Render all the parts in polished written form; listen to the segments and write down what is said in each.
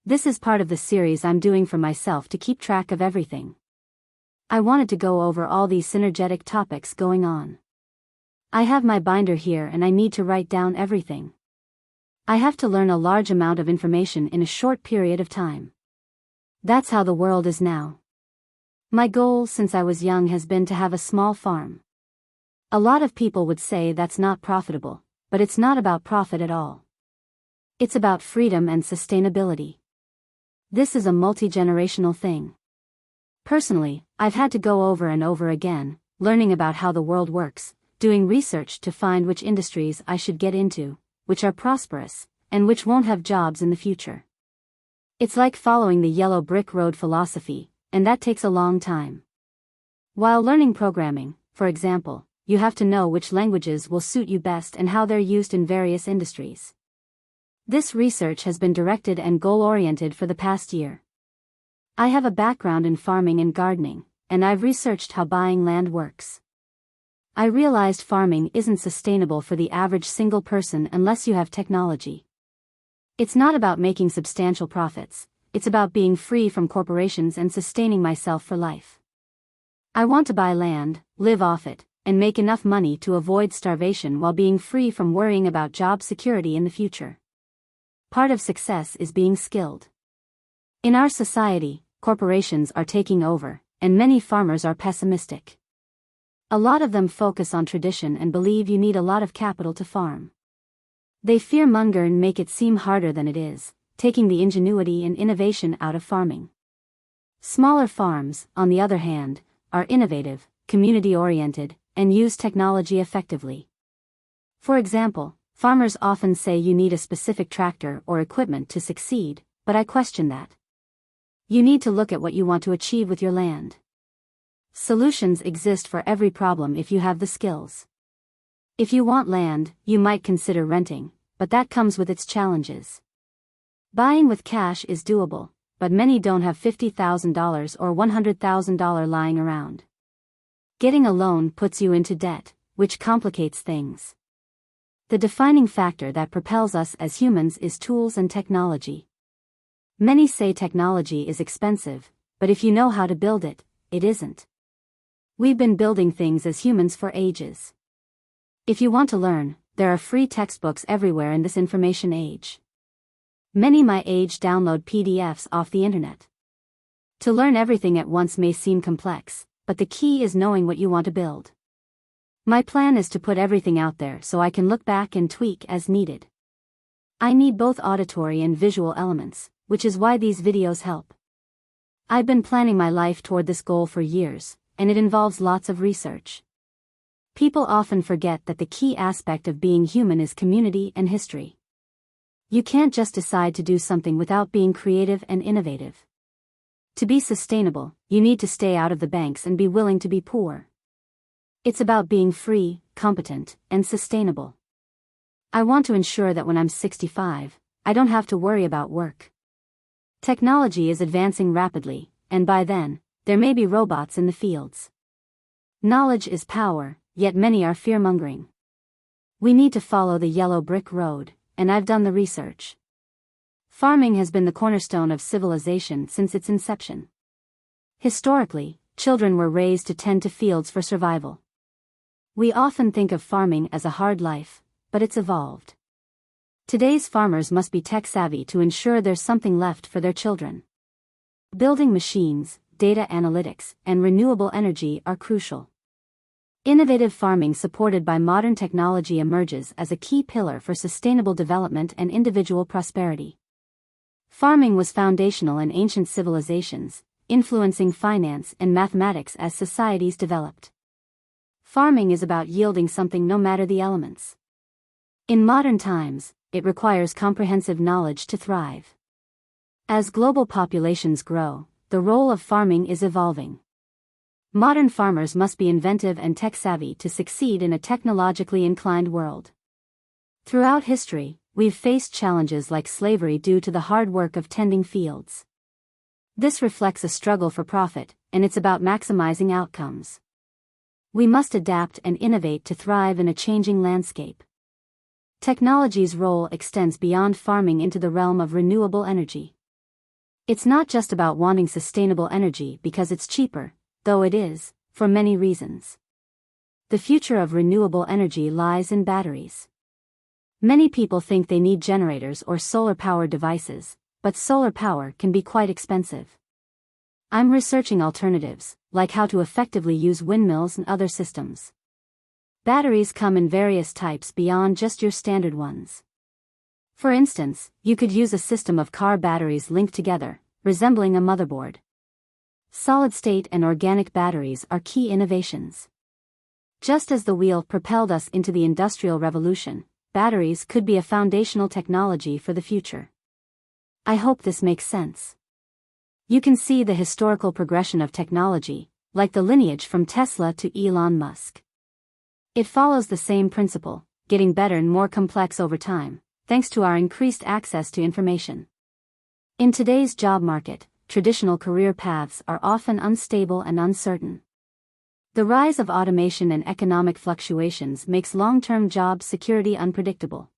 This is part of the series I'm doing for myself to keep track of everything. I wanted to go over all these synergetic topics going on. I have my binder here and I need to write down everything. I have to learn a large amount of information in a short period of time. That's how the world is now. My goal since I was young has been to have a small farm. A lot of people would say that's not profitable, but it's not about profit at all. It's about freedom and sustainability. This is a multi-generational thing. Personally, I've had to go over and over again, learning about how the world works, doing research to find which industries I should get into, which are prosperous, and which won't have jobs in the future. It's like following the yellow brick road philosophy, and that takes a long time. While learning programming, for example, you have to know which languages will suit you best and how they're used in various industries. This research has been directed and goal-oriented for the past year. I have a background in farming and gardening, and I've researched how buying land works. I realized farming isn't sustainable for the average single person unless you have technology. It's not about making substantial profits, it's about being free from corporations and sustaining myself for life. I want to buy land, live off it, and make enough money to avoid starvation while being free from worrying about job security in the future. Part of success is being skilled. In our society, corporations are taking over, and many farmers are pessimistic. A lot of them focus on tradition and believe you need a lot of capital to farm. They fearmonger and make it seem harder than it is, taking the ingenuity and innovation out of farming. Smaller farms, on the other hand, are innovative, community-oriented, and use technology effectively. For example, farmers often say you need a specific tractor or equipment to succeed, but I question that. You need to look at what you want to achieve with your land. Solutions exist for every problem if you have the skills. If you want land, you might consider renting, but that comes with its challenges. Buying with cash is doable, but many don't have $50,000 or $100,000 lying around. Getting a loan puts you into debt, which complicates things. The defining factor that propels us as humans is tools and technology. Many say technology is expensive, but if you know how to build it, it isn't. We've been building things as humans for ages. If you want to learn, there are free textbooks everywhere in this information age. Many my age download PDFs off the internet. To learn everything at once may seem complex, but the key is knowing what you want to build. My plan is to put everything out there so I can look back and tweak as needed. I need both auditory and visual elements, which is why these videos help. I've been planning my life toward this goal for years, and it involves lots of research. People often forget that the key aspect of being human is community and history. You can't just decide to do something without being creative and innovative. To be sustainable, you need to stay out of the banks and be willing to be poor. It's about being free, competent, and sustainable. I want to ensure that when I'm 65, I don't have to worry about work. Technology is advancing rapidly, and by then, there may be robots in the fields. Knowledge is power, yet many are fear-mongering. We need to follow the yellow brick road, and I've done the research. Farming has been the cornerstone of civilization since its inception. Historically, children were raised to tend to fields for survival. We often think of farming as a hard life, but it's evolved. Today's farmers must be tech-savvy to ensure there's something left for their children. Building machines, data analytics, and renewable energy are crucial. Innovative farming supported by modern technology emerges as a key pillar for sustainable development and individual prosperity. Farming was foundational in ancient civilizations, influencing finance and mathematics as societies developed. Farming is about yielding something no matter the elements. In modern times, it requires comprehensive knowledge to thrive. As global populations grow, the role of farming is evolving. Modern farmers must be inventive and tech-savvy to succeed in a technologically inclined world. Throughout history, we've faced challenges like slavery due to the hard work of tending fields. This reflects a struggle for profit, and it's about maximizing outcomes. We must adapt and innovate to thrive in a changing landscape. Technology's role extends beyond farming into the realm of renewable energy. It's not just about wanting sustainable energy because it's cheaper, though it is, for many reasons. The future of renewable energy lies in batteries. Many people think they need generators or solar-powered devices, but solar power can be quite expensive. I'm researching alternatives, like how to effectively use windmills and other systems. Batteries come in various types beyond just your standard ones. For instance, you could use a system of car batteries linked together, resembling a motherboard. Solid-state and organic batteries are key innovations. Just as the wheel propelled us into the Industrial Revolution, batteries could be a foundational technology for the future. I hope this makes sense. You can see the historical progression of technology, like the lineage from Tesla to Elon Musk. It follows the same principle, getting better and more complex over time, thanks to our increased access to information. In today's job market, traditional career paths are often unstable and uncertain. The rise of automation and economic fluctuations makes long-term job security unpredictable.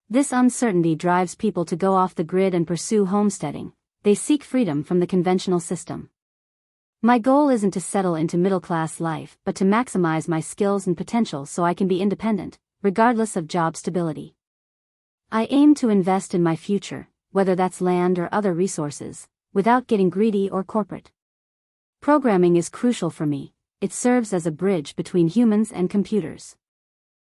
This uncertainty drives people to go off the grid and pursue homesteading. They seek freedom from the conventional system. My goal isn't to settle into middle-class life, but to maximize my skills and potential so I can be independent, regardless of job stability. I aim to invest in my future, whether that's land or other resources, without getting greedy or corporate. Programming is crucial for me. It serves as a bridge between humans and computers.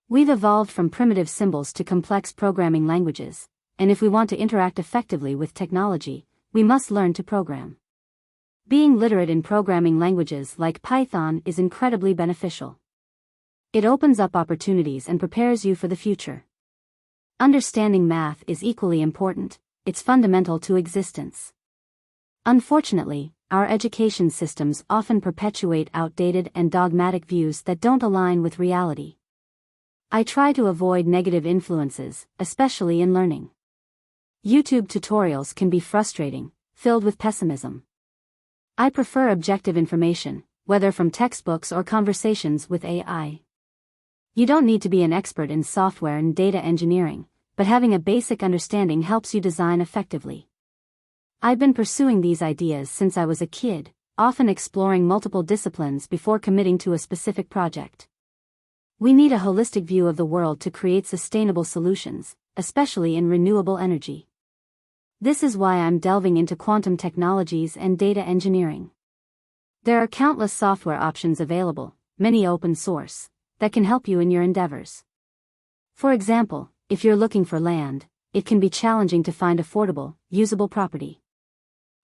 We've evolved from primitive symbols to complex programming languages, and if we want to interact effectively with technology, we must learn to program. Being literate in programming languages like Python is incredibly beneficial. It opens up opportunities and prepares you for the future. Understanding math is equally important. It's fundamental to existence. Unfortunately, our education systems often perpetuate outdated and dogmatic views that don't align with reality. I try to avoid negative influences, especially in learning. YouTube tutorials can be frustrating, filled with pessimism. I prefer objective information, whether from textbooks or conversations with AI. You don't need to be an expert in software and data engineering, but having a basic understanding helps you design effectively. I've been pursuing these ideas since I was a kid, often exploring multiple disciplines before committing to a specific project. We need a holistic view of the world to create sustainable solutions, especially in renewable energy. This is why I'm delving into quantum technologies and data engineering. There are countless software options available, many open source, that can help you in your endeavors. For example, if you're looking for land, it can be challenging to find affordable, usable property.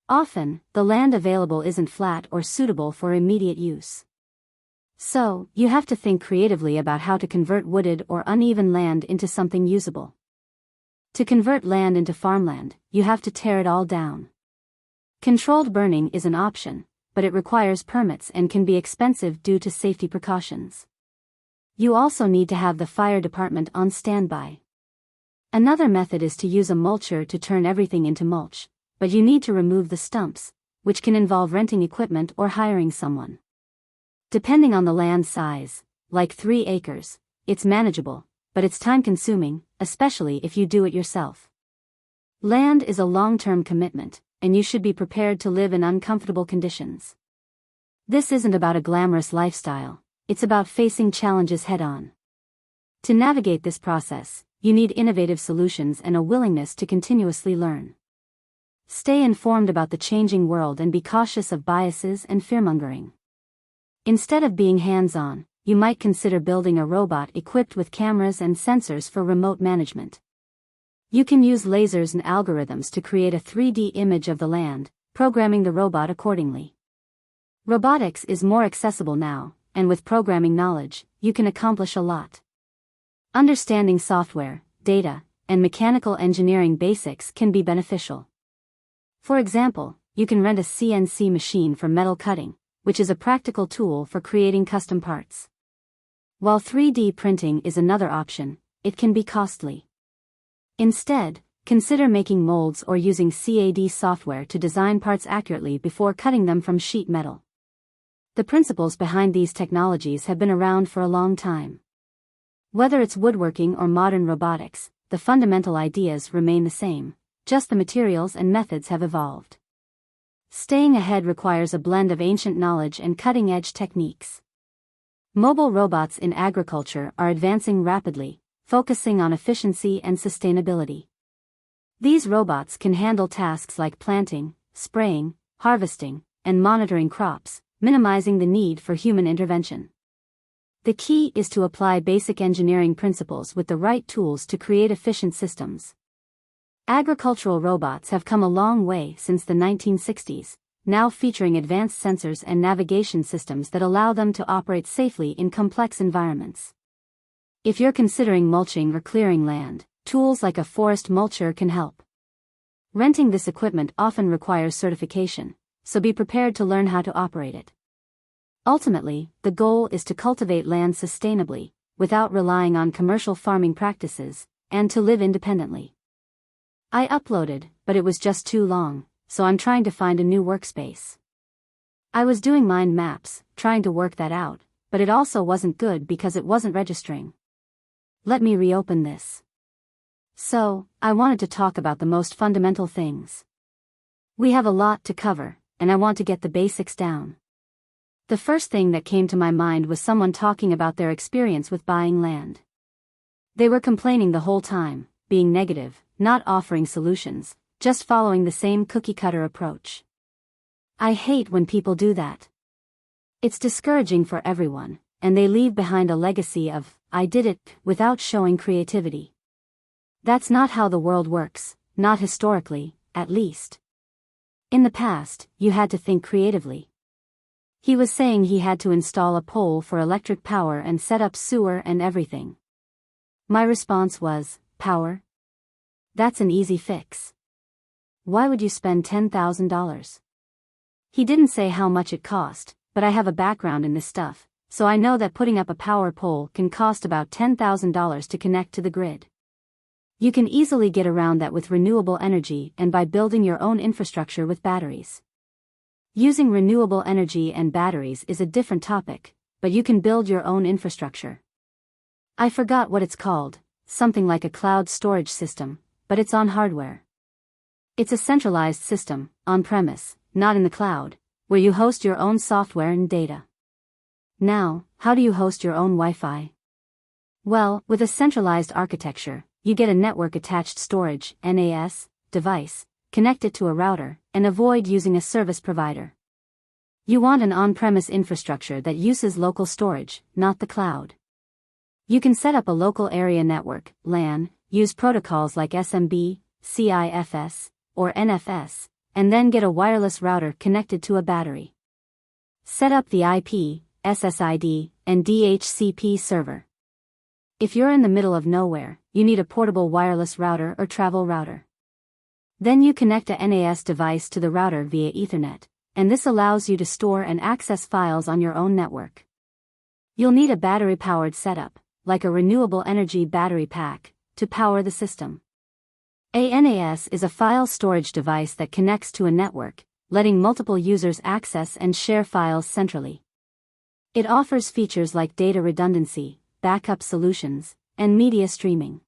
Often, the land available isn't flat or suitable for immediate use. So, you have to think creatively about how to convert wooded or uneven land into something usable. To convert land into farmland, you have to tear it all down. Controlled burning is an option, but it requires permits and can be expensive due to safety precautions. You also need to have the fire department on standby. Another method is to use a mulcher to turn everything into mulch, but you need to remove the stumps, which can involve renting equipment or hiring someone. Depending on the land size, like 3 acres, it's manageable, but it's time-consuming, especially if you do it yourself. Land is a long-term commitment, and you should be prepared to live in uncomfortable conditions. This isn't about a glamorous lifestyle, it's about facing challenges head-on. To navigate this process, you need innovative solutions and a willingness to continuously learn. Stay informed about the changing world and be cautious of biases and fearmongering. Instead of being hands-on, you might consider building a robot equipped with cameras and sensors for remote management. You can use lasers and algorithms to create a 3D image of the land, programming the robot accordingly. Robotics is more accessible now, and with programming knowledge, you can accomplish a lot. Understanding software, data, and mechanical engineering basics can be beneficial. For example, you can rent a CNC machine for metal cutting, which is a practical tool for creating custom parts. While 3D printing is another option, it can be costly. Instead, consider making molds or using CAD software to design parts accurately before cutting them from sheet metal. The principles behind these technologies have been around for a long time. Whether it's woodworking or modern robotics, the fundamental ideas remain the same. just the materials and methods have evolved. Staying ahead requires a blend of ancient knowledge and cutting-edge techniques. Mobile robots in agriculture are advancing rapidly, focusing on efficiency and sustainability. These robots can handle tasks like planting, spraying, harvesting, and monitoring crops, minimizing the need for human intervention. The key is to apply basic engineering principles with the right tools to create efficient systems. Agricultural robots have come a long way since the 1960s, now featuring advanced sensors and navigation systems that allow them to operate safely in complex environments. If you're considering mulching or clearing land, tools like a forest mulcher can help. Renting this equipment often requires certification, so be prepared to learn how to operate it. Ultimately, the goal is to cultivate land sustainably, without relying on commercial farming practices, and to live independently. I uploaded, but it was just too long, so I'm trying to find a new workspace. I was doing mind maps, trying to work that out, but it also wasn't good because it wasn't registering. Let me reopen this. So, I wanted to talk about the most fundamental things. We have a lot to cover, and I want to get the basics down. The first thing that came to my mind was someone talking about their experience with buying land. They were complaining the whole time, being negative, not offering solutions, just following the same cookie-cutter approach. I hate when people do that. It's discouraging for everyone, and they leave behind a legacy of, "I did it," without showing creativity. That's not how the world works, not historically, at least. In the past, you had to think creatively. He was saying he had to install a pole for electric power and set up sewer and everything. My response was, power? That's an easy fix. Why would you spend $10,000? He didn't say how much it cost, but I have a background in this stuff, so I know that putting up a power pole can cost about $10,000 to connect to the grid. You can easily get around that with renewable energy and by building your own infrastructure with batteries. Using renewable energy and batteries is a different topic, but you can build your own infrastructure. I forgot what it's called, something like a cloud storage system, but it's on hardware. It's a centralized system, on-premise, not in the cloud, where you host your own software and data. Now, how do you host your own Wi-Fi? Well, with a centralized architecture, you get a network-attached storage (NAS) device, connect it to a router, and avoid using a service provider. You want an on-premise infrastructure that uses local storage, not the cloud. You can set up a local area network, LAN, use protocols like SMB, CIFS, or NFS, and then get a wireless router connected to a battery. Set up the IP, SSID, and DHCP server. If you're in the middle of nowhere, you need a portable wireless router or travel router. Then you connect a NAS device to the router via Ethernet, and this allows you to store and access files on your own network. You'll need a battery-powered setup, like a renewable energy battery pack, to power the system. A NAS is a file storage device that connects to a network, letting multiple users access and share files centrally. It offers features like data redundancy, backup solutions, and media streaming.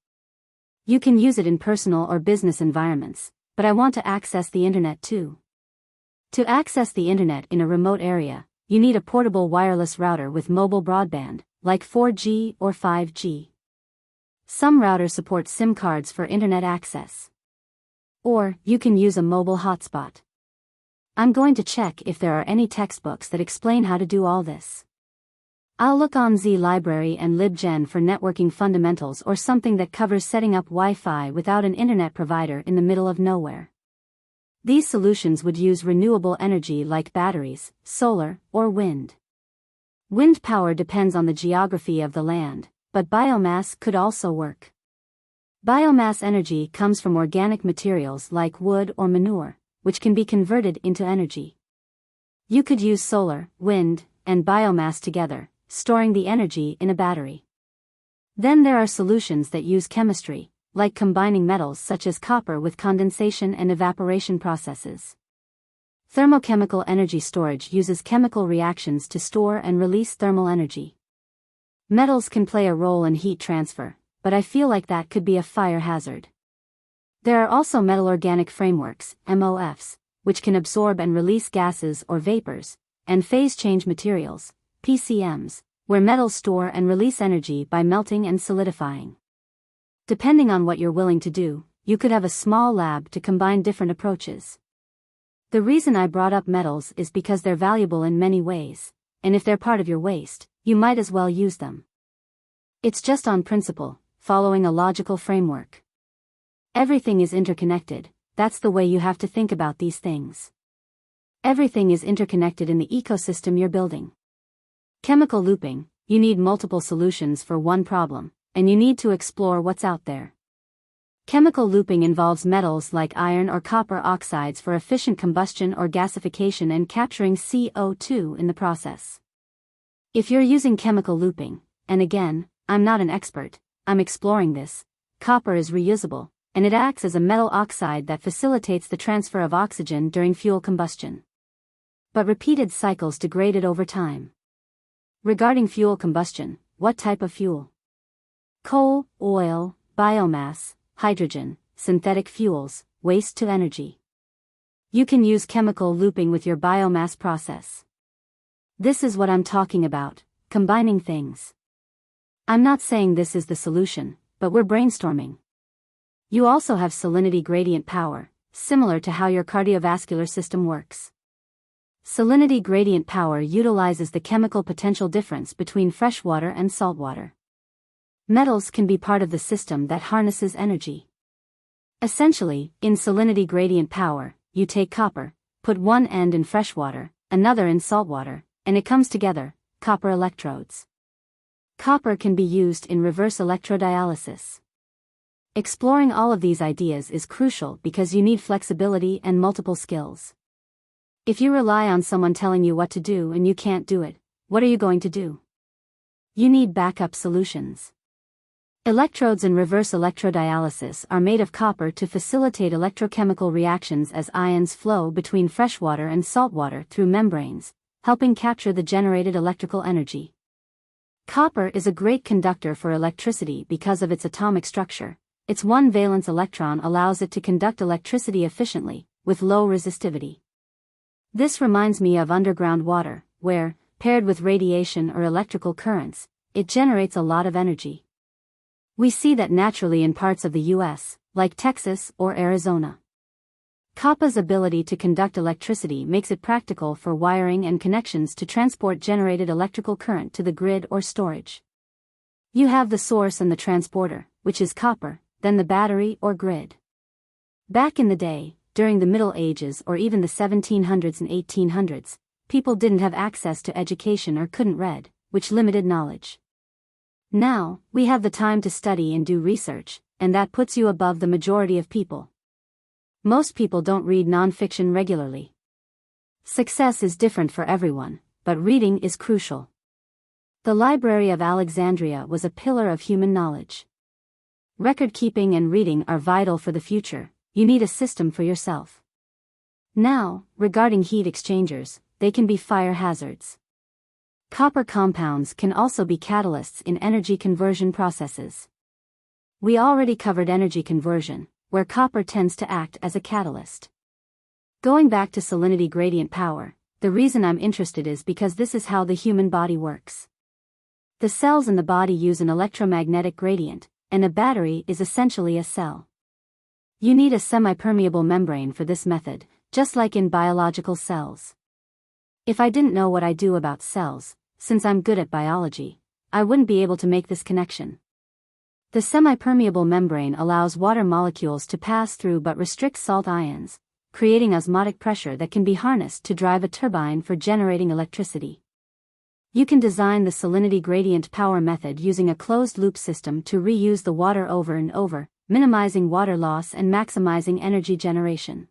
You can use it in personal or business environments, but I want to access the internet too. To access the internet in a remote area, you need a portable wireless router with mobile broadband, like 4G or 5G. Some routers support SIM cards for internet access. Or, you can use a mobile hotspot. I'm going to check if there are any textbooks that explain how to do all this. I'll look on Z Library and LibGen for networking fundamentals or something that covers setting up Wi-Fi without an internet provider in the middle of nowhere. These solutions would use renewable energy like batteries, solar, or wind. Wind power depends on the geography of the land, but biomass could also work. Biomass energy comes from organic materials like wood or manure, which can be converted into energy. You could use solar, wind, and biomass together, storing the energy in a battery. Then there are solutions that use chemistry, like combining metals such as copper with condensation and evaporation processes. Thermochemical energy storage uses chemical reactions to store and release thermal energy. Metals can play a role in heat transfer, but I feel like that could be a fire hazard. There are also metal organic frameworks, MOFs, which can absorb and release gases or vapors, and phase change materials, PCMs, where metals store and release energy by melting and solidifying. Depending on what you're willing to do, you could have a small lab to combine different approaches. The reason I brought up metals is because they're valuable in many ways, and if they're part of your waste, you might as well use them. It's just on principle, following a logical framework. Everything is interconnected, that's the way you have to think about these things. Everything is interconnected in the ecosystem you're building. Chemical looping, you need multiple solutions for one problem, and you need to explore what's out there. Chemical looping involves metals like iron or copper oxides for efficient combustion or gasification and capturing CO2 in the process. If you're using chemical looping, and again, I'm not an expert, I'm exploring this, copper is reusable, and it acts as a metal oxide that facilitates the transfer of oxygen during fuel combustion. But repeated cycles degrade it over time. Regarding fuel combustion, what type of fuel? Coal, oil, biomass, hydrogen, synthetic fuels, waste to energy. You can use chemical looping with your biomass process. This is what I'm talking about, combining things. I'm not saying this is the solution, but we're brainstorming. You also have salinity gradient power, similar to how your cardiovascular system works. Salinity gradient power utilizes the chemical potential difference between freshwater and saltwater. Metals can be part of the system that harnesses energy. Essentially, in salinity gradient power, you take copper, put one end in freshwater, another in saltwater, and it comes together, copper electrodes. Copper can be used in reverse electrodialysis. Exploring all of these ideas is crucial because you need flexibility and multiple skills. If you rely on someone telling you what to do and you can't do it, what are you going to do? You need backup solutions. Electrodes in reverse electrodialysis are made of copper to facilitate electrochemical reactions as ions flow between freshwater and saltwater through membranes, helping capture the generated electrical energy. Copper is a great conductor for electricity because of its atomic structure. Its one valence electron allows it to conduct electricity efficiently, with low resistivity. This reminds me of underground water, where, paired with radiation or electrical currents, it generates a lot of energy. We see that naturally in parts of the US, like Texas or Arizona. Copper's ability to conduct electricity makes it practical for wiring and connections to transport generated electrical current to the grid or storage. You have the source and the transporter, which is copper, then the battery or grid. Back in the day, during the Middle Ages or even the 1700s and 1800s, people didn't have access to education or couldn't read, which limited knowledge. Now, we have the time to study and do research, and that puts you above the majority of people. Most people don't read nonfiction regularly. Success is different for everyone, but reading is crucial. The Library of Alexandria was a pillar of human knowledge. Record keeping and reading are vital for the future. You need a system for yourself. Now, regarding heat exchangers, they can be fire hazards. Copper compounds can also be catalysts in energy conversion processes. We already covered energy conversion, where copper tends to act as a catalyst. Going back to salinity gradient power, the reason I'm interested is because this is how the human body works. The cells in the body use an electromagnetic gradient, and a battery is essentially a cell. You need a semi-permeable membrane for this method, just like in biological cells. If I didn't know what I do about cells, since I'm good at biology, I wouldn't be able to make this connection. The semi-permeable membrane allows water molecules to pass through but restricts salt ions, creating osmotic pressure that can be harnessed to drive a turbine for generating electricity. You can design the salinity gradient power method using a closed-loop system to reuse the water over and over, minimizing water loss and maximizing energy generation.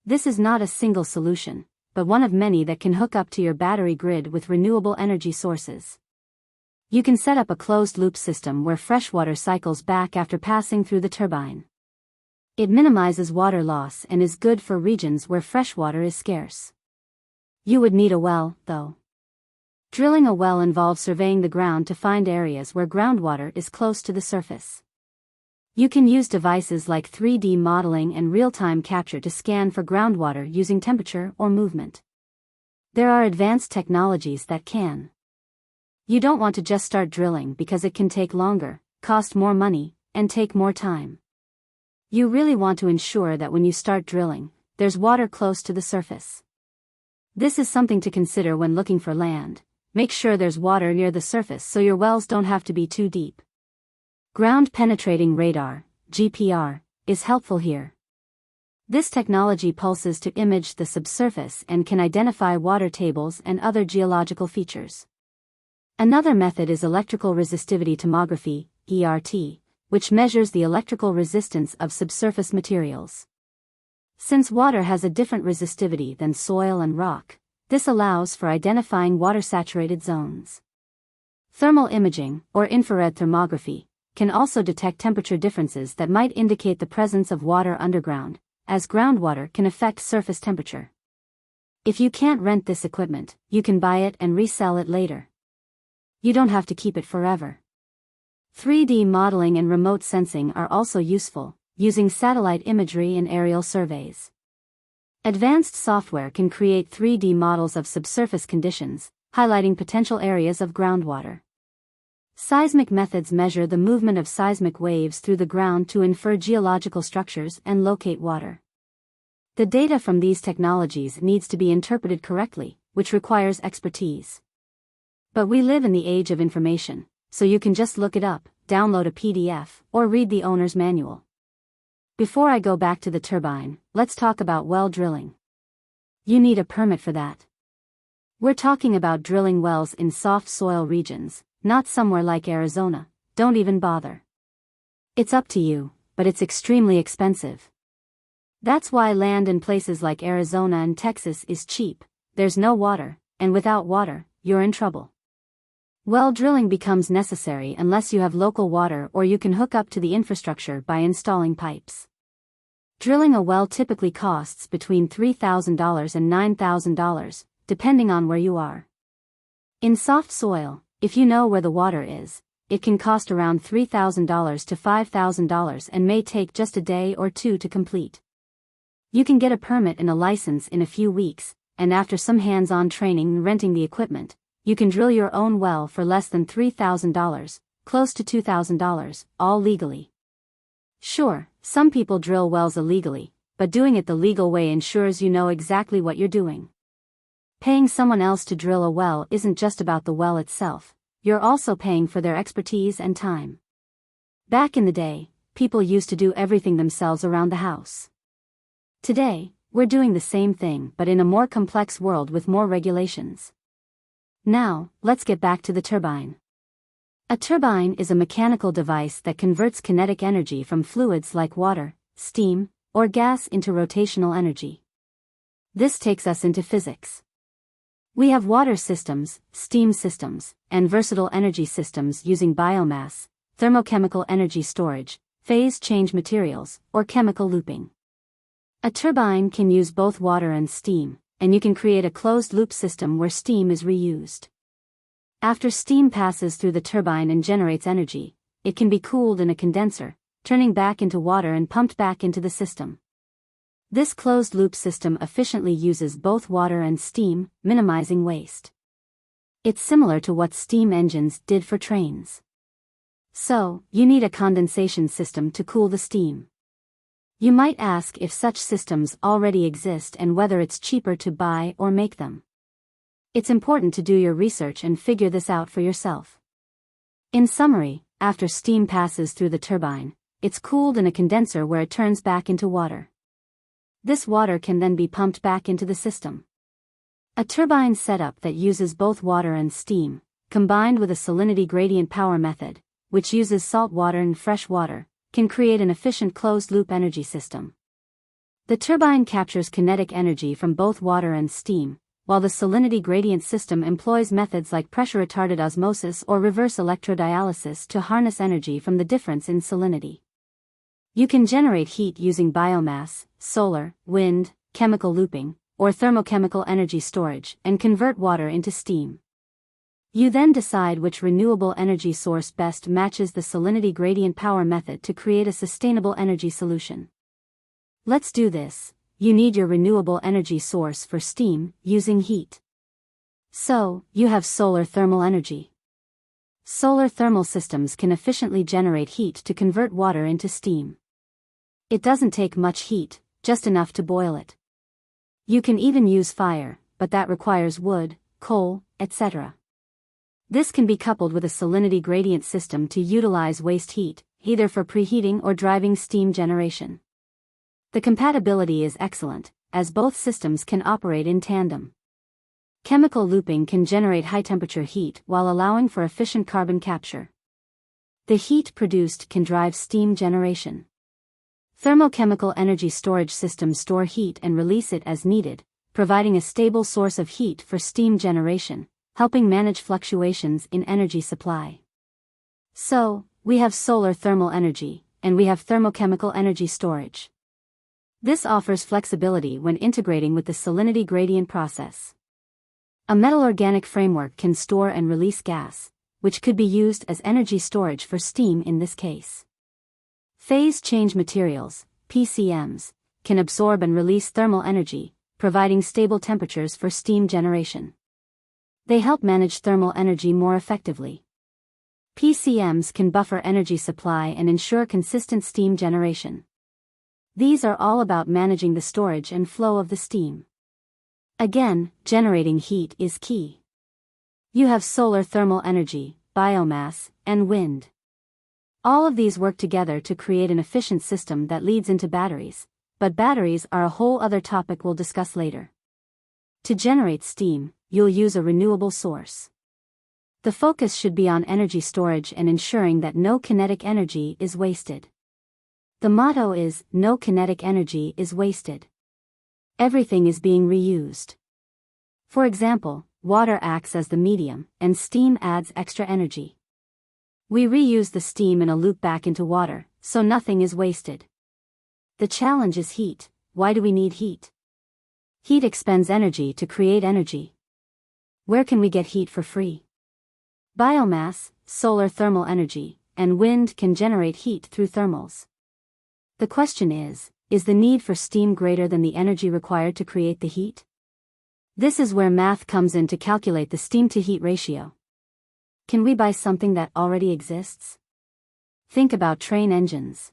This is not a single solution, but one of many that can hook up to your battery grid with renewable energy sources. You can set up a closed-loop system where freshwater cycles back after passing through the turbine. It minimizes water loss and is good for regions where freshwater is scarce. You would need a well, though. Drilling a well involves surveying the ground to find areas where groundwater is close to the surface. You can use devices like 3D modeling and real-time capture to scan for groundwater using temperature or movement. There are advanced technologies that can. You don't want to just start drilling because it can take longer, cost more money, and take more time. You really want to ensure that when you start drilling, there's water close to the surface. This is something to consider when looking for land. Make sure there's water near the surface so your wells don't have to be too deep. Ground penetrating radar, GPR, is helpful here. This technology pulses to image the subsurface and can identify water tables and other geological features. Another method is electrical resistivity tomography, ERT, which measures the electrical resistance of subsurface materials. Since water has a different resistivity than soil and rock, this allows for identifying water-saturated zones. Thermal imaging, or infrared thermography, can also detect temperature differences that might indicate the presence of water underground, as groundwater can affect surface temperature. If you can't rent this equipment, you can buy it and resell it later. You don't have to keep it forever. 3D modeling and remote sensing are also useful, using satellite imagery and aerial surveys. Advanced software can create 3D models of subsurface conditions, highlighting potential areas of groundwater. Seismic methods measure the movement of seismic waves through the ground to infer geological structures and locate water. The data from these technologies needs to be interpreted correctly, which requires expertise. But we live in the age of information, so you can just look it up, download a PDF, or read the owner's manual. Before I go back to the turbine, let's talk about well drilling. You need a permit for that. We're talking about drilling wells in soft soil regions, not somewhere like Arizona. Don't even bother. It's up to you, but it's extremely expensive. That's why land in places like Arizona and Texas is cheap. There's no water, and without water, you're in trouble. Well drilling becomes necessary unless you have local water or you can hook up to the infrastructure by installing pipes. Drilling a well typically costs between $3,000 and $9,000, depending on where you are. In soft soil, if you know where the water is, it can cost around $3,000 to $5,000 and may take just a day or two to complete. You can get a permit and a license in a few weeks, and after some hands-on training and renting the equipment, you can drill your own well for less than $3,000, close to $2,000, all legally. Sure, some people drill wells illegally, but doing it the legal way ensures you know exactly what you're doing. Paying someone else to drill a well isn't just about the well itself, you're also paying for their expertise and time. Back in the day, people used to do everything themselves around the house. Today, we're doing the same thing but in a more complex world with more regulations. Now, let's get back to the turbine. A turbine is a mechanical device that converts kinetic energy from fluids like water, steam, or gas into rotational energy. This takes us into physics. We have water systems, steam systems, and versatile energy systems using biomass, thermochemical energy storage, phase change materials, or chemical looping. A turbine can use both water and steam, and you can create a closed-loop system where steam is reused. After steam passes through the turbine and generates energy, it can be cooled in a condenser, turning back into water and pumped back into the system. This closed-loop system efficiently uses both water and steam, minimizing waste. It's similar to what steam engines did for trains. So, you need a condensation system to cool the steam. You might ask if such systems already exist and whether it's cheaper to buy or make them. It's important to do your research and figure this out for yourself. In summary, after steam passes through the turbine, it's cooled in a condenser where it turns back into water. This water can then be pumped back into the system. A turbine setup that uses both water and steam, combined with a salinity gradient power method, which uses salt water and fresh water, can create an efficient closed-loop energy system. The turbine captures kinetic energy from both water and steam, while the salinity gradient system employs methods like pressure-retarded osmosis or reverse electrodialysis to harness energy from the difference in salinity. You can generate heat using biomass, solar, wind, chemical looping, or thermochemical energy storage, and convert water into steam. You then decide which renewable energy source best matches the salinity gradient power method to create a sustainable energy solution. Let's do this. You need your renewable energy source for steam, using heat. So, you have solar thermal energy. Solar thermal systems can efficiently generate heat to convert water into steam. It doesn't take much heat, just enough to boil it. You can even use fire, but that requires wood, coal, etc. This can be coupled with a salinity gradient system to utilize waste heat, either for preheating or driving steam generation. The compatibility is excellent, as both systems can operate in tandem. Chemical looping can generate high-temperature heat while allowing for efficient carbon capture. The heat produced can drive steam generation. Thermochemical energy storage systems store heat and release it as needed, providing a stable source of heat for steam generation, helping manage fluctuations in energy supply. So, we have solar thermal energy, and we have thermochemical energy storage. This offers flexibility when integrating with the salinity gradient process. A metal-organic framework can store and release gas, which could be used as energy storage for steam in this case. Phase change materials, PCMs, can absorb and release thermal energy, providing stable temperatures for steam generation. They help manage thermal energy more effectively. PCMs can buffer energy supply and ensure consistent steam generation. These are all about managing the storage and flow of the steam. Again, generating heat is key. You have solar thermal energy, biomass, and wind. All of these work together to create an efficient system that leads into batteries, but batteries are a whole other topic we'll discuss later. To generate steam, you'll use a renewable source. The focus should be on energy storage and ensuring that no kinetic energy is wasted. The motto is, no kinetic energy is wasted. Everything is being reused. For example, water acts as the medium, and steam adds extra energy. We reuse the steam in a loop back into water, so nothing is wasted. The challenge is heat. Why do we need heat? Heat expends energy to create energy. Where can we get heat for free? Biomass, solar thermal energy, and wind can generate heat through thermals. The question is the need for steam greater than the energy required to create the heat? This is where math comes in to calculate the steam-to-heat ratio. Can we buy something that already exists? Think about train engines.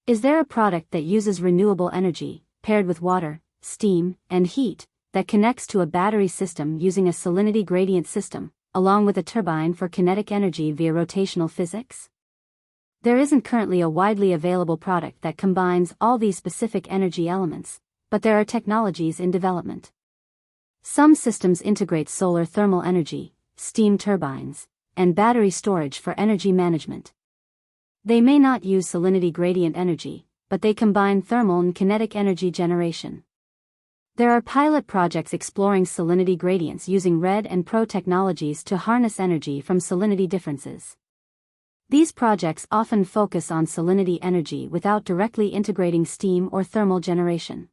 Is there a product that uses renewable energy, paired with water, steam, and heat, that connects to a battery system using a salinity gradient system, along with a turbine for kinetic energy via rotational physics? There isn't currently a widely available product that combines all these specific energy elements, but there are technologies in development. Some systems integrate solar thermal energy, steam turbines, and battery storage for energy management. They may not use salinity gradient energy, but they combine thermal and kinetic energy generation. There are pilot projects exploring salinity gradients using RED and PRO technologies to harness energy from salinity differences. These projects often focus on salinity energy without directly integrating steam or thermal generation.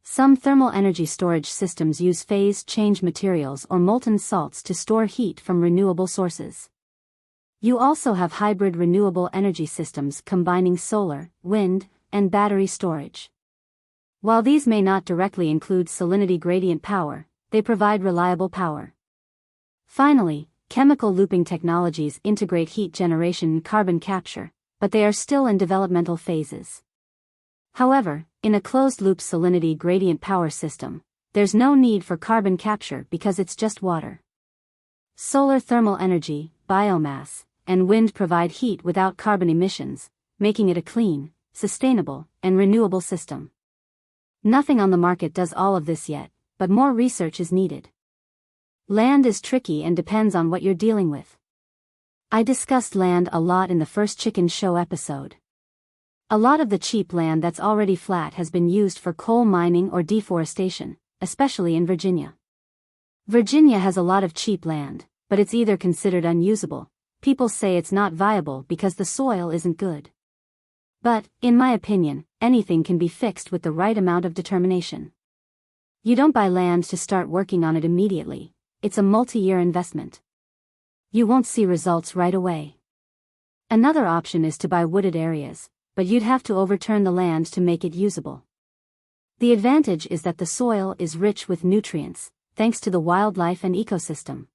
Some thermal energy storage systems use phase change materials or molten salts to store heat from renewable sources. You also have hybrid renewable energy systems combining solar, wind, and battery storage. While these may not directly include salinity gradient power, they provide reliable power. Finally, chemical looping technologies integrate heat generation and carbon capture, but they are still in developmental phases. However, in a closed-loop salinity gradient power system, there's no need for carbon capture because it's just water. Solar thermal energy, biomass, and wind provide heat without carbon emissions, making it a clean, sustainable, and renewable system. Nothing on the market does all of this yet, but more research is needed. Land is tricky and depends on what you're dealing with. I discussed land a lot in the first Chicken Show episode. A lot of the cheap land that's already flat has been used for coal mining or deforestation, especially in Virginia. Virginia has a lot of cheap land, but it's either considered unusable. People say it's not viable because the soil isn't good. But, in my opinion, anything can be fixed with the right amount of determination. You don't buy land to start working on it immediately. It's a multi-year investment. You won't see results right away. Another option is to buy wooded areas, but you'd have to overturn the land to make it usable. The advantage is that the soil is rich with nutrients, thanks to the wildlife and ecosystem.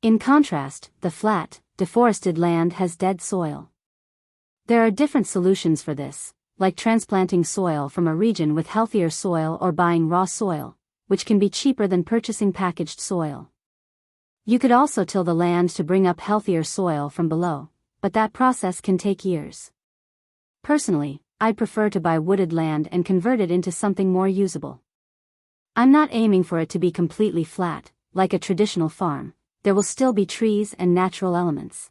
In contrast, the flat, deforested land has dead soil. There are different solutions for this, like transplanting soil from a region with healthier soil or buying raw soil, which can be cheaper than purchasing packaged soil. You could also till the land to bring up healthier soil from below, but that process can take years. Personally, I'd prefer to buy wooded land and convert it into something more usable. I'm not aiming for it to be completely flat, like a traditional farm. There will still be trees and natural elements.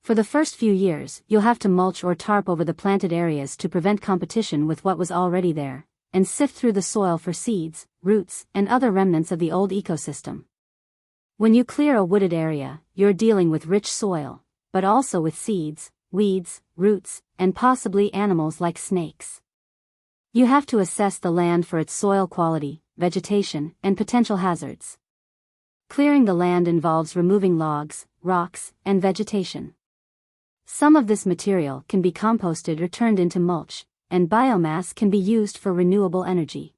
For the first few years, you'll have to mulch or tarp over the planted areas to prevent competition with what was already there, and sift through the soil for seeds, roots, and other remnants of the old ecosystem. When you clear a wooded area, you're dealing with rich soil, but also with seeds, weeds, roots, and possibly animals like snakes. You have to assess the land for its soil quality, vegetation, and potential hazards. Clearing the land involves removing logs, rocks, and vegetation. Some of this material can be composted or turned into mulch, and biomass can be used for renewable energy.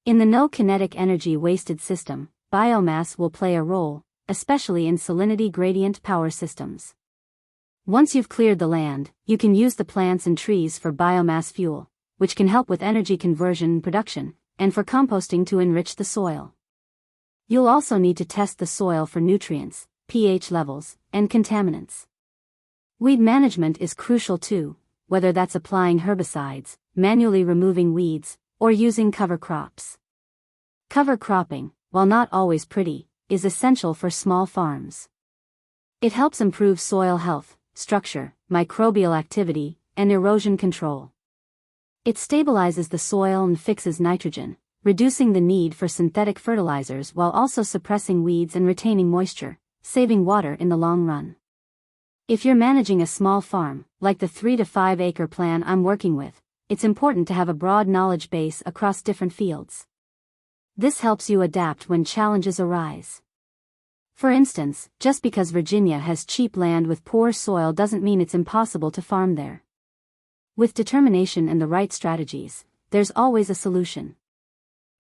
In the no kinetic energy wasted system, biomass will play a role, especially in salinity gradient power systems. Once you've cleared the land, you can use the plants and trees for biomass fuel, which can help with energy conversion and production, and for composting to enrich the soil. You'll also need to test the soil for nutrients, pH levels, and contaminants. Weed management is crucial too, whether that's applying herbicides, manually removing weeds, or using cover crops. Cover cropping, while not always pretty, is essential for small farms. It helps improve soil health, structure, microbial activity, and erosion control. It stabilizes the soil and fixes nitrogen, reducing the need for synthetic fertilizers while also suppressing weeds and retaining moisture, saving water in the long run. If you're managing a small farm, like the 3 to 5 acre plan I'm working with, it's important to have a broad knowledge base across different fields. This helps you adapt when challenges arise. For instance, just because Virginia has cheap land with poor soil doesn't mean it's impossible to farm there. With determination and the right strategies, there's always a solution.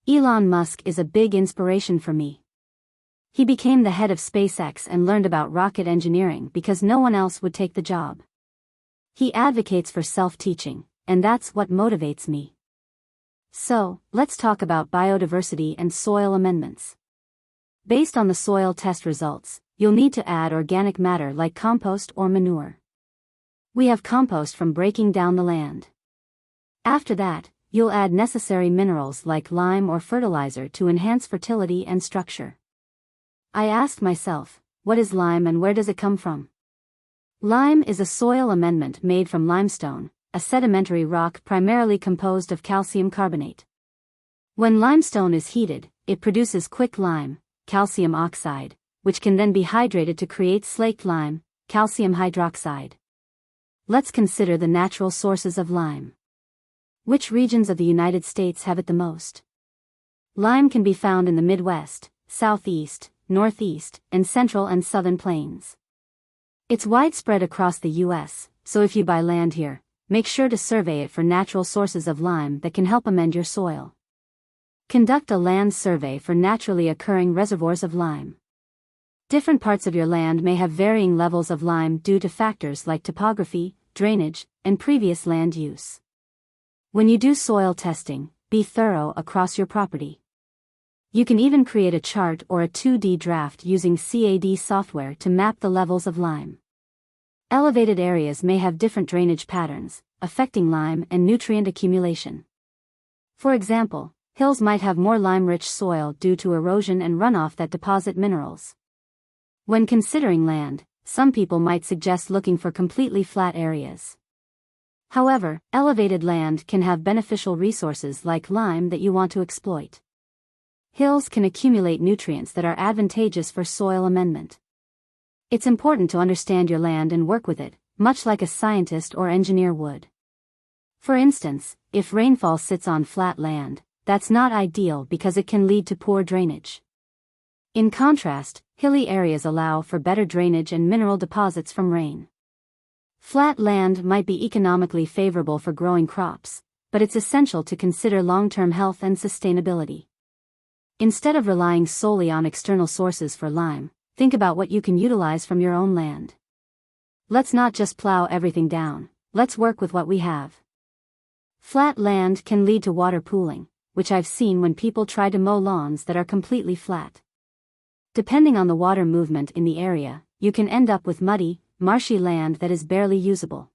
Elon Musk is a big inspiration for me. He became the head of SpaceX and learned about rocket engineering because no one else would take the job. He advocates for self-teaching, and that's what motivates me. So, let's talk about biodiversity and soil amendments. Based on the soil test results, you'll need to add organic matter like compost or manure. We have compost from breaking down the land. After that, you'll add necessary minerals like lime or fertilizer to enhance fertility and structure. I asked myself, what is lime and where does it come from? Lime is a soil amendment made from limestone, a sedimentary rock primarily composed of calcium carbonate. When limestone is heated, it produces quicklime, calcium oxide, which can then be hydrated to create slaked lime, calcium hydroxide. Let's consider the natural sources of lime. Which regions of the United States have it the most? Lime can be found in the Midwest, Southeast, Northeast, and Central and Southern Plains. It's widespread across the U.S., so if you buy land here, make sure to survey it for natural sources of lime that can help amend your soil. Conduct a land survey for naturally occurring reservoirs of lime. Different parts of your land may have varying levels of lime due to factors like topography, drainage, and previous land use. When you do soil testing, be thorough across your property. You can even create a chart or a 2D draft using CAD software to map the levels of lime. Elevated areas may have different drainage patterns, affecting lime and nutrient accumulation. For example, hills might have more lime-rich soil due to erosion and runoff that deposit minerals. When considering land, some people might suggest looking for completely flat areas. However, elevated land can have beneficial resources like lime that you want to exploit. Hills can accumulate nutrients that are advantageous for soil amendment. It's important to understand your land and work with it, much like a scientist or engineer would. For instance, if rainfall sits on flat land, that's not ideal because it can lead to poor drainage. In contrast, hilly areas allow for better drainage and mineral deposits from rain. Flat land might be economically favorable for growing crops, but it's essential to consider long-term health and sustainability. Instead of relying solely on external sources for lime, think about what you can utilize from your own land. Let's not just plow everything down, let's work with what we have. Flat land can lead to water pooling, which I've seen when people try to mow lawns that are completely flat. Depending on the water movement in the area, you can end up with muddy, marshy land that is barely usable.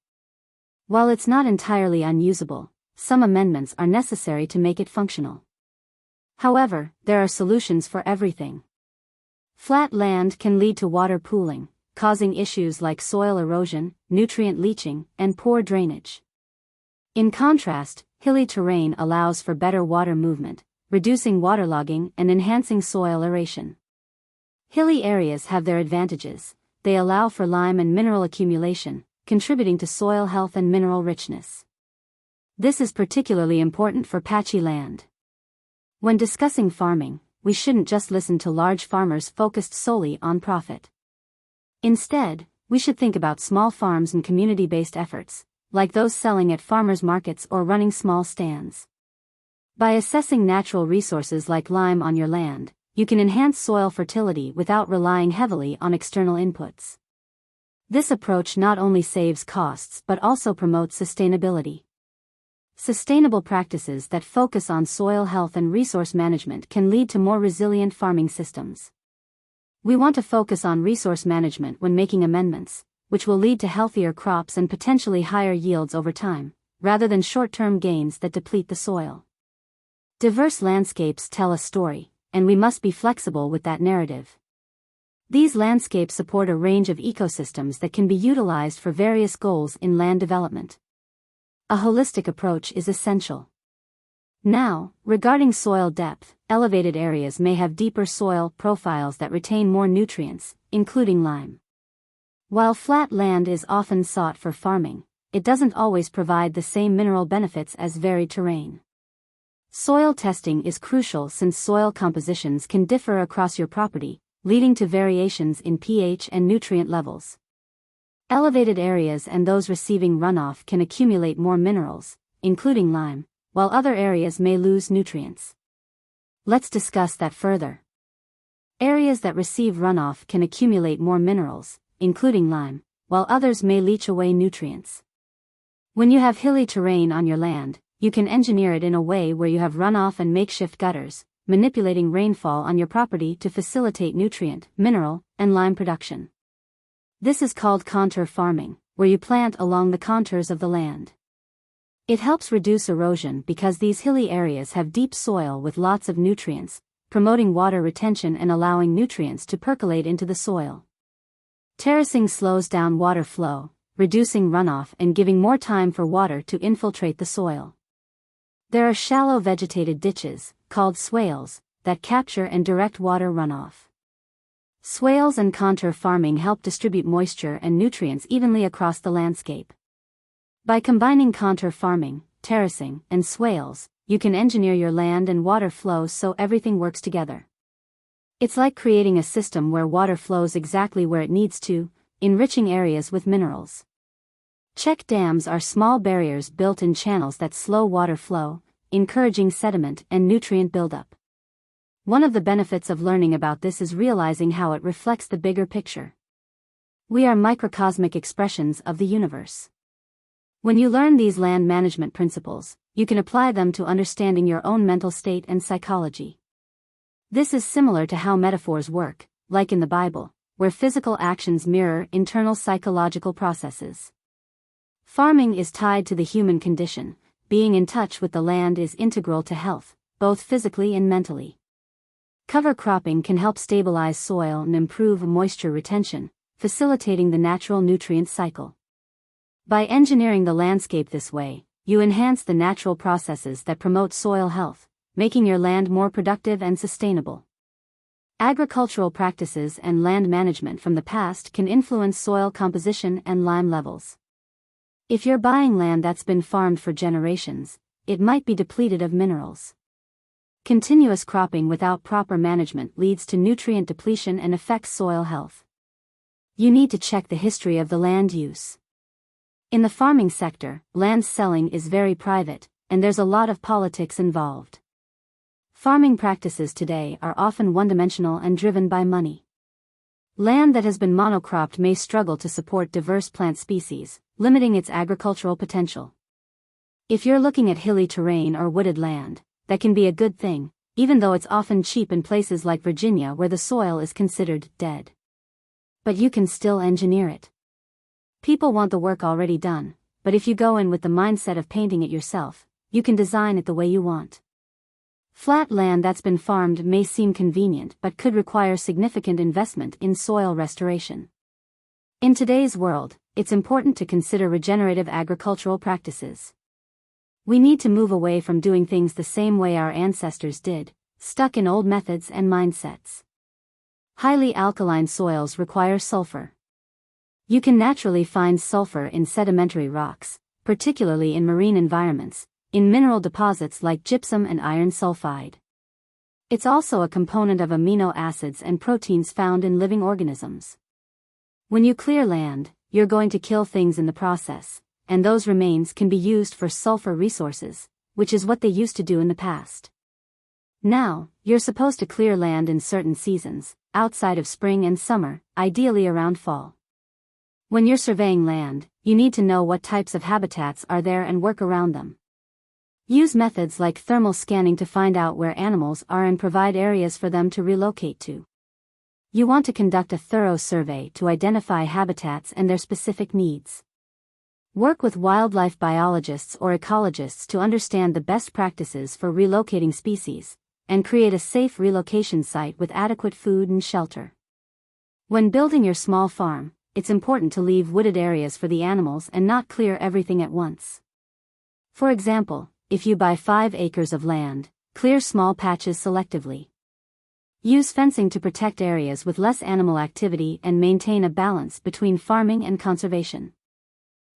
While it's not entirely unusable, some amendments are necessary to make it functional. However, there are solutions for everything. Flat land can lead to water pooling, causing issues like soil erosion, nutrient leaching, and poor drainage. In contrast, hilly terrain allows for better water movement, reducing waterlogging and enhancing soil aeration. Hilly areas have their advantages. They allow for lime and mineral accumulation, contributing to soil health and mineral richness. This is particularly important for patchy land. When discussing farming, we shouldn't just listen to large farmers focused solely on profit. Instead, we should think about small farms and community-based efforts, like those selling at farmers markets or running small stands. By assessing natural resources like lime on your land, you can enhance soil fertility without relying heavily on external inputs. This approach not only saves costs but also promotes sustainability. Sustainable practices that focus on soil health and resource management can lead to more resilient farming systems. We want to focus on resource management when making amendments, which will lead to healthier crops and potentially higher yields over time, rather than short-term gains that deplete the soil. Diverse landscapes tell a story, and we must be flexible with that narrative. These landscapes support a range of ecosystems that can be utilized for various goals in land development. A holistic approach is essential. Now, regarding soil depth, elevated areas may have deeper soil profiles that retain more nutrients, including lime. While flat land is often sought for farming, it doesn't always provide the same mineral benefits as varied terrain. Soil testing is crucial since soil compositions can differ across your property, leading to variations in pH and nutrient levels. Elevated areas and those receiving runoff can accumulate more minerals, including lime, while other areas may lose nutrients. Let's discuss that further. Areas that receive runoff can accumulate more minerals, including lime, while others may leach away nutrients. When you have hilly terrain on your land, you can engineer it in a way where you have runoff and makeshift gutters, manipulating rainfall on your property to facilitate nutrient, mineral, and lime production. This is called contour farming, where you plant along the contours of the land. It helps reduce erosion because these hilly areas have deep soil with lots of nutrients, promoting water retention and allowing nutrients to percolate into the soil. Terracing slows down water flow, reducing runoff and giving more time for water to infiltrate the soil. There are shallow vegetated ditches, called swales, that capture and direct water runoff. Swales and contour farming help distribute moisture and nutrients evenly across the landscape. By combining contour farming, terracing, and swales, you can engineer your land and water flow so everything works together. It's like creating a system where water flows exactly where it needs to, enriching areas with minerals. Check dams are small barriers built in channels that slow water flow, encouraging sediment and nutrient buildup. One of the benefits of learning about this is realizing how it reflects the bigger picture. We are microcosmic expressions of the universe. When you learn these land management principles, you can apply them to understanding your own mental state and psychology. This is similar to how metaphors work, like in the Bible, where physical actions mirror internal psychological processes. Farming is tied to the human condition. Being in touch with the land is integral to health, both physically and mentally. Cover cropping can help stabilize soil and improve moisture retention, facilitating the natural nutrient cycle. By engineering the landscape this way, you enhance the natural processes that promote soil health, making your land more productive and sustainable. Agricultural practices and land management from the past can influence soil composition and lime levels. If you're buying land that's been farmed for generations, it might be depleted of minerals. Continuous cropping without proper management leads to nutrient depletion and affects soil health. You need to check the history of the land use. In the farming sector, land selling is very private, and there's a lot of politics involved. Farming practices today are often one-dimensional and driven by money. Land that has been monocropped may struggle to support diverse plant species, limiting its agricultural potential. If you're looking at hilly terrain or wooded land, that can be a good thing, even though it's often cheap in places like Virginia where the soil is considered dead. But you can still engineer it. People want the work already done, but if you go in with the mindset of painting it yourself, you can design it the way you want. Flat land that's been farmed may seem convenient but could require significant investment in soil restoration. In today's world, it's important to consider regenerative agricultural practices. We need to move away from doing things the same way our ancestors did, stuck in old methods and mindsets. Highly alkaline soils require sulfur. You can naturally find sulfur in sedimentary rocks, particularly in marine environments, in mineral deposits like gypsum and iron sulfide. It's also a component of amino acids and proteins found in living organisms. When you clear land, you're going to kill things in the process, and those remains can be used for sulfur resources, which is what they used to do in the past. Now, you're supposed to clear land in certain seasons, outside of spring and summer, ideally around fall. When you're surveying land, you need to know what types of habitats are there and work around them. Use methods like thermal scanning to find out where animals are and provide areas for them to relocate to. You want to conduct a thorough survey to identify habitats and their specific needs. Work with wildlife biologists or ecologists to understand the best practices for relocating species, and create a safe relocation site with adequate food and shelter. When building your small farm, it's important to leave wooded areas for the animals and not clear everything at once. For example, if you buy 5 acres of land, clear small patches selectively. Use fencing to protect areas with less animal activity and maintain a balance between farming and conservation.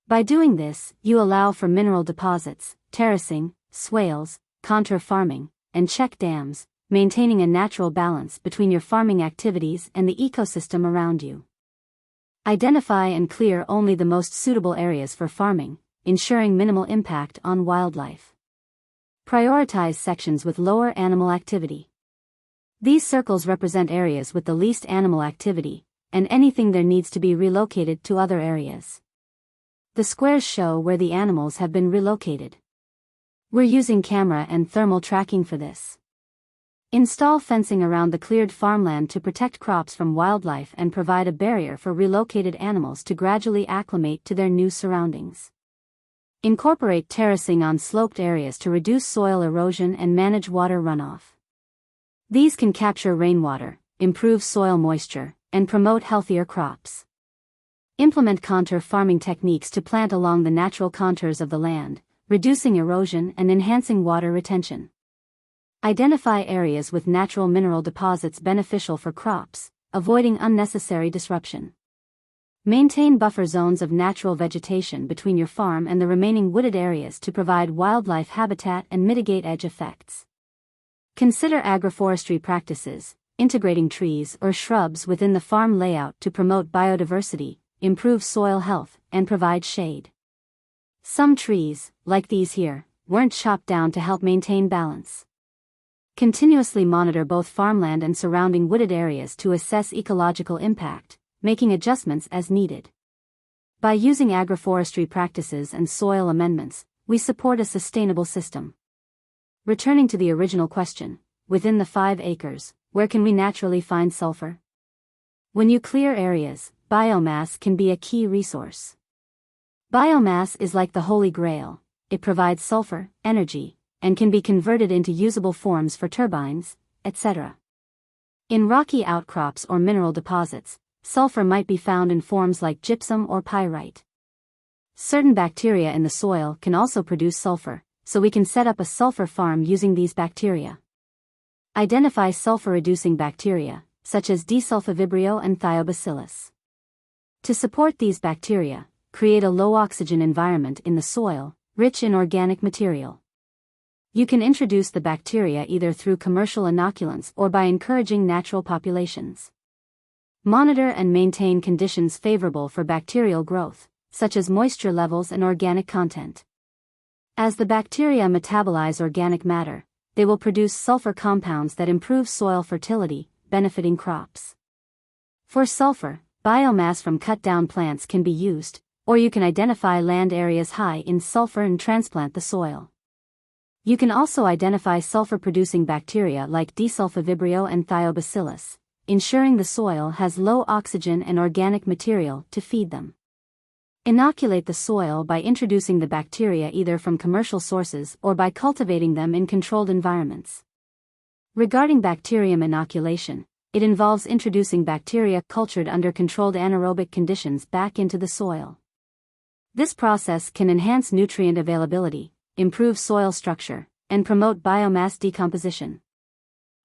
By doing this, you allow for mineral deposits, terracing, swales, contour farming, and check dams, maintaining a natural balance between your farming activities and the ecosystem around you. Identify and clear only the most suitable areas for farming, ensuring minimal impact on wildlife. Prioritize sections with lower animal activity. These circles represent areas with the least animal activity, and anything there needs to be relocated to other areas. The squares show where the animals have been relocated. We're using camera and thermal tracking for this. Install fencing around the cleared farmland to protect crops from wildlife and provide a barrier for relocated animals to gradually acclimate to their new surroundings. Incorporate terracing on sloped areas to reduce soil erosion and manage water runoff. These can capture rainwater, improve soil moisture, and promote healthier crops. Implement contour farming techniques to plant along the natural contours of the land, reducing erosion and enhancing water retention. Identify areas with natural mineral deposits beneficial for crops, avoiding unnecessary disruption. Maintain buffer zones of natural vegetation between your farm and the remaining wooded areas to provide wildlife habitat and mitigate edge effects. Consider agroforestry practices, integrating trees or shrubs within the farm layout to promote biodiversity, improve soil health, and provide shade. Some trees, like these here, weren't chopped down to help maintain balance. Continuously monitor both farmland and surrounding wooded areas to assess ecological impact, making adjustments as needed. By using agroforestry practices and soil amendments, we support a sustainable system. Returning to the original question, within the 5 acres, where can we naturally find sulfur? When you clear areas, biomass can be a key resource. Biomass is like the Holy Grail. It provides sulfur, energy, and can be converted into usable forms for turbines, etc. In rocky outcrops or mineral deposits, sulfur might be found in forms like gypsum or pyrite. Certain bacteria in the soil can also produce sulfur, so we can set up a sulfur farm using these bacteria. Identify sulfur-reducing bacteria, such as desulfovibrio and thiobacillus. To support these bacteria, create a low-oxygen environment in the soil, rich in organic material. You can introduce the bacteria either through commercial inoculants or by encouraging natural populations. Monitor and maintain conditions favorable for bacterial growth, such as moisture levels and organic content. As the bacteria metabolize organic matter, they will produce sulfur compounds that improve soil fertility, benefiting crops. For sulfur, biomass from cut-down plants can be used, or you can identify land areas high in sulfur and transplant the soil. You can also identify sulfur-producing bacteria like desulfovibrio and thiobacillus, ensuring the soil has low oxygen and organic material to feed them. Inoculate the soil by introducing the bacteria either from commercial sources or by cultivating them in controlled environments. Regarding bacterium inoculation, it involves introducing bacteria cultured under controlled anaerobic conditions back into the soil. This process can enhance nutrient availability, improve soil structure, and promote biomass decomposition.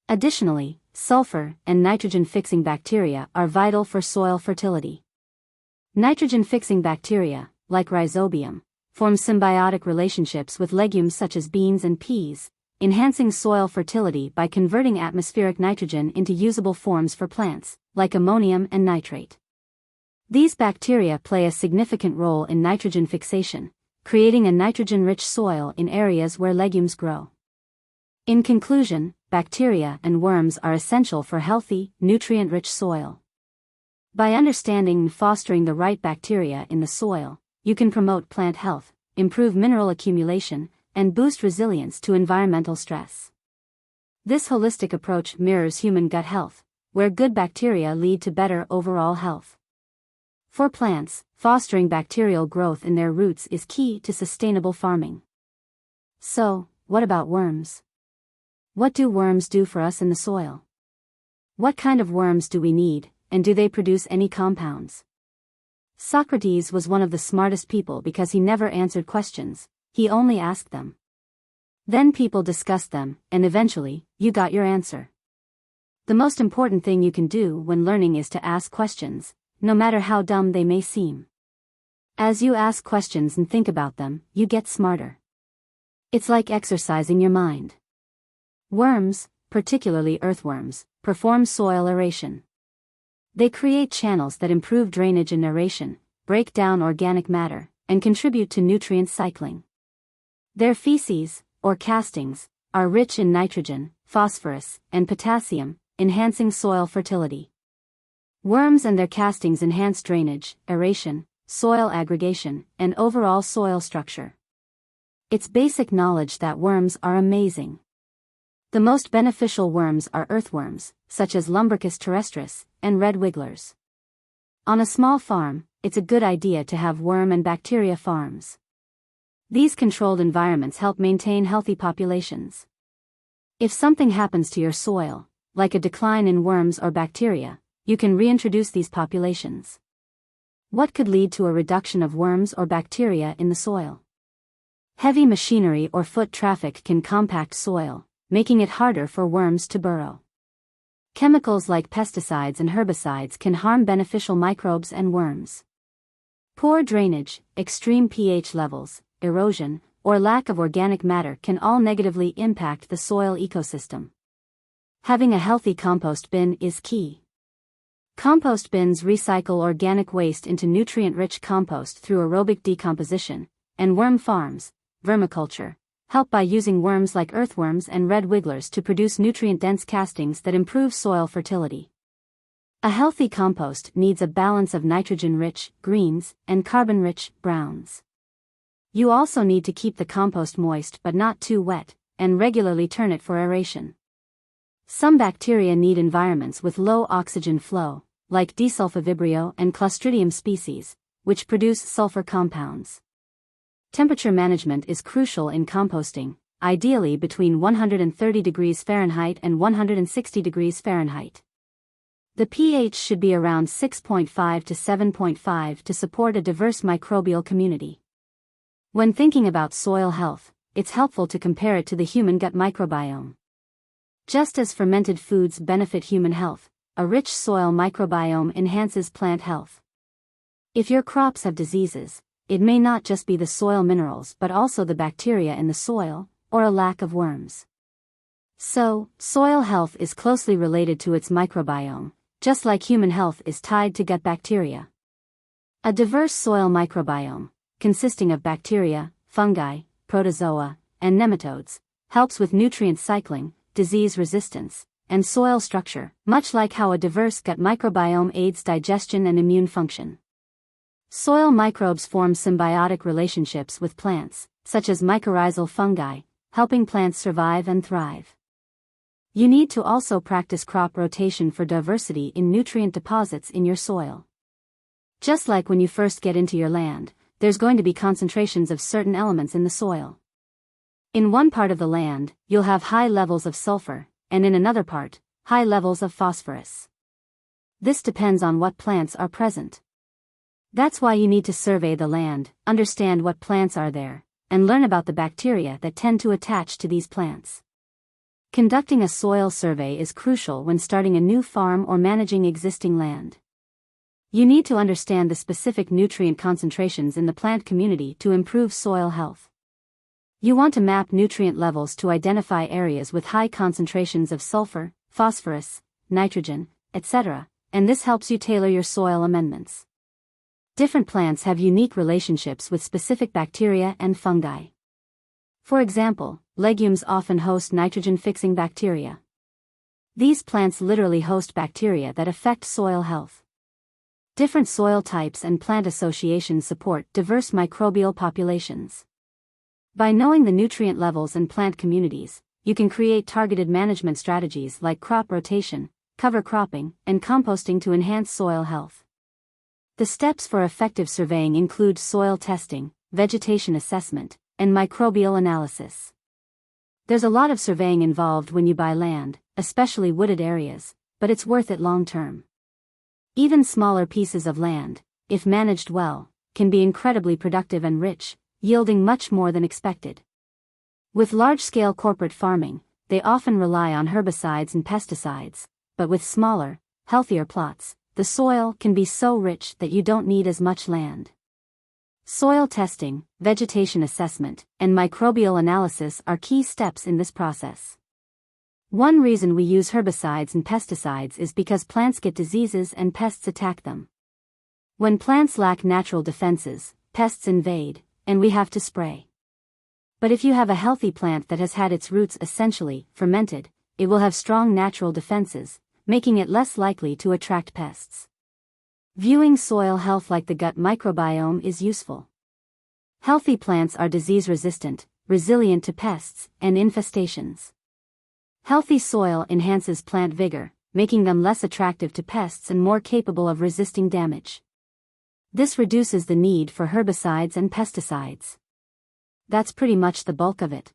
Additionally, sulfur and nitrogen-fixing bacteria are vital for soil fertility. Nitrogen-fixing bacteria, like rhizobium, form symbiotic relationships with legumes such as beans and peas, enhancing soil fertility by converting atmospheric nitrogen into usable forms for plants, like ammonium and nitrate. These bacteria play a significant role in nitrogen fixation, creating a nitrogen-rich soil in areas where legumes grow. In conclusion, bacteria and worms are essential for healthy, nutrient-rich soil. By understanding and fostering the right bacteria in the soil, you can promote plant health, improve mineral accumulation, and boost resilience to environmental stress. This holistic approach mirrors human gut health, where good bacteria lead to better overall health. For plants, fostering bacterial growth in their roots is key to sustainable farming. So, what about worms? What do worms do for us in the soil? What kind of worms do we need, and do they produce any compounds? Socrates was one of the smartest people because he never answered questions, he only asked them. Then people discussed them, and eventually, you got your answer. The most important thing you can do when learning is to ask questions, no matter how dumb they may seem. As you ask questions and think about them, you get smarter. It's like exercising your mind. Worms, particularly earthworms, perform soil aeration. They create channels that improve drainage and aeration, break down organic matter, and contribute to nutrient cycling. Their feces, or castings, are rich in nitrogen, phosphorus, and potassium, enhancing soil fertility. Worms and their castings enhance drainage, aeration, soil aggregation, and overall soil structure. It's basic knowledge that worms are amazing. The most beneficial worms are earthworms, such as Lumbricus terrestris, and red wigglers. On a small farm, it's a good idea to have worm and bacteria farms. These controlled environments help maintain healthy populations. If something happens to your soil, like a decline in worms or bacteria, you can reintroduce these populations. What could lead to a reduction of worms or bacteria in the soil? Heavy machinery or foot traffic can compact soil, making it harder for worms to burrow. Chemicals like pesticides and herbicides can harm beneficial microbes and worms. Poor drainage, extreme pH levels, erosion, or lack of organic matter can all negatively impact the soil ecosystem. Having a healthy compost bin is key. Compost bins recycle organic waste into nutrient-rich compost through aerobic decomposition, and worm farms, vermiculture, help by using worms like earthworms and red wigglers to produce nutrient-dense castings that improve soil fertility. A healthy compost needs a balance of nitrogen-rich, greens, and carbon-rich, browns. You also need to keep the compost moist but not too wet, and regularly turn it for aeration. Some bacteria need environments with low oxygen flow, like desulfovibrio and Clostridium species, which produce sulfur compounds. Temperature management is crucial in composting, ideally between 130 degrees Fahrenheit and 160 degrees Fahrenheit. The pH should be around 6.5 to 7.5 to support a diverse microbial community. When thinking about soil health, it's helpful to compare it to the human gut microbiome. Just as fermented foods benefit human health, a rich soil microbiome enhances plant health. If your crops have diseases, it may not just be the soil minerals but also the bacteria in the soil, or a lack of worms. So, soil health is closely related to its microbiome, just like human health is tied to gut bacteria. A diverse soil microbiome, consisting of bacteria, fungi, protozoa, and nematodes, helps with nutrient cycling, disease resistance, and soil structure, much like how a diverse gut microbiome aids digestion and immune function. Soil microbes form symbiotic relationships with plants, such as mycorrhizal fungi, helping plants survive and thrive. You need to also practice crop rotation for diversity in nutrient deposits in your soil. Just like when you first get into your land, there's going to be concentrations of certain elements in the soil. In one part of the land, you'll have high levels of sulfur, and in another part, high levels of phosphorus. This depends on what plants are present. That's why you need to survey the land, understand what plants are there, and learn about the bacteria that tend to attach to these plants. Conducting a soil survey is crucial when starting a new farm or managing existing land. You need to understand the specific nutrient concentrations in the plant community to improve soil health. You want to map nutrient levels to identify areas with high concentrations of sulfur, phosphorus, nitrogen, etc., and this helps you tailor your soil amendments. Different plants have unique relationships with specific bacteria and fungi. For example, legumes often host nitrogen-fixing bacteria. These plants literally host bacteria that affect soil health. Different soil types and plant associations support diverse microbial populations. By knowing the nutrient levels and plant communities, you can create targeted management strategies like crop rotation, cover cropping, and composting to enhance soil health. The steps for effective surveying include soil testing, vegetation assessment, and microbial analysis. There's a lot of surveying involved when you buy land, especially wooded areas, but it's worth it long term. Even smaller pieces of land, if managed well, can be incredibly productive and rich, yielding much more than expected. With large-scale corporate farming, they often rely on herbicides and pesticides, but with smaller, healthier plots, the soil can be so rich that you don't need as much land. Soil testing, vegetation assessment, and microbial analysis are key steps in this process. One reason we use herbicides and pesticides is because plants get diseases and pests attack them. When plants lack natural defenses, pests invade, and we have to spray. But if you have a healthy plant that has had its roots essentially fermented, it will have strong natural defenses, making it less likely to attract pests. Viewing soil health like the gut microbiome is useful. Healthy plants are disease-resistant, resilient to pests and infestations. Healthy soil enhances plant vigor, making them less attractive to pests and more capable of resisting damage. This reduces the need for herbicides and pesticides. That's pretty much the bulk of it.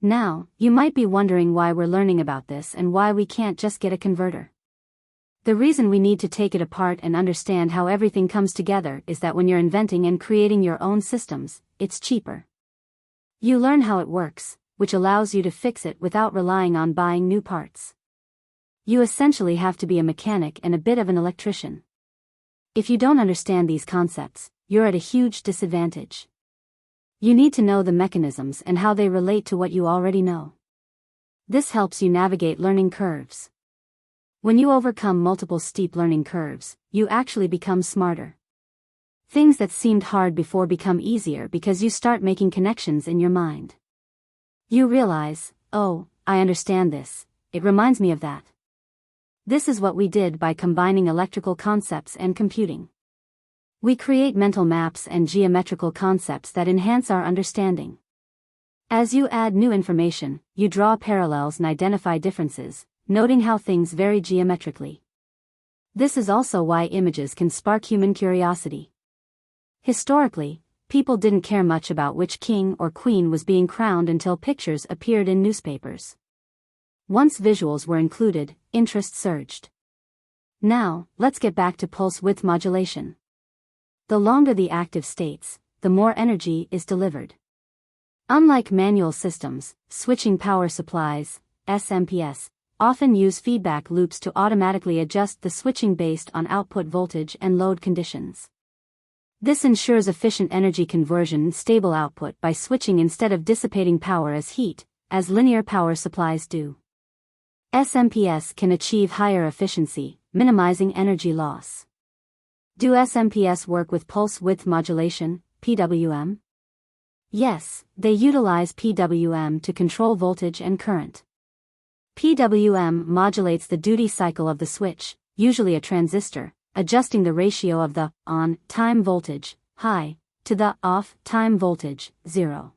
Now, you might be wondering why we're learning about this and why we can't just get a converter. The reason we need to take it apart and understand how everything comes together is that when you're inventing and creating your own systems, it's cheaper. You learn how it works, which allows you to fix it without relying on buying new parts. You essentially have to be a mechanic and a bit of an electrician. If you don't understand these concepts, you're at a huge disadvantage. You need to know the mechanisms and how they relate to what you already know. This helps you navigate learning curves. When you overcome multiple steep learning curves, you actually become smarter. Things that seemed hard before become easier because you start making connections in your mind. You realize, oh, I understand this, it reminds me of that. This is what we did by combining electrical concepts and computing. We create mental maps and geometrical concepts that enhance our understanding. As you add new information, you draw parallels and identify differences, noting how things vary geometrically. This is also why images can spark human curiosity. Historically, people didn't care much about which king or queen was being crowned until pictures appeared in newspapers. Once visuals were included, interest surged. Now, let's get back to pulse width modulation. The longer the active states, the more energy is delivered. Unlike manual systems, switching power supplies, SMPS, often use feedback loops to automatically adjust the switching based on output voltage and load conditions. This ensures efficient energy conversion and stable output by switching instead of dissipating power as heat, as linear power supplies do. SMPS can achieve higher efficiency, minimizing energy loss. Do SMPS work with pulse width modulation, PWM? Yes, they utilize PWM to control voltage and current. PWM modulates the duty cycle of the switch, usually a transistor, adjusting the ratio of the on time voltage, high, to the off time voltage, 0.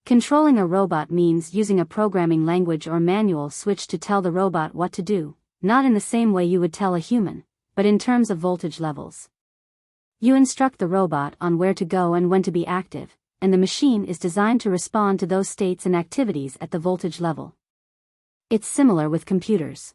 Controlling a robot means using a programming language or manual switch to tell the robot what to do, not in the same way you would tell a human, but in terms of voltage levels. You instruct the robot on where to go and when to be active, and the machine is designed to respond to those states and activities at the voltage level. It's similar with computers.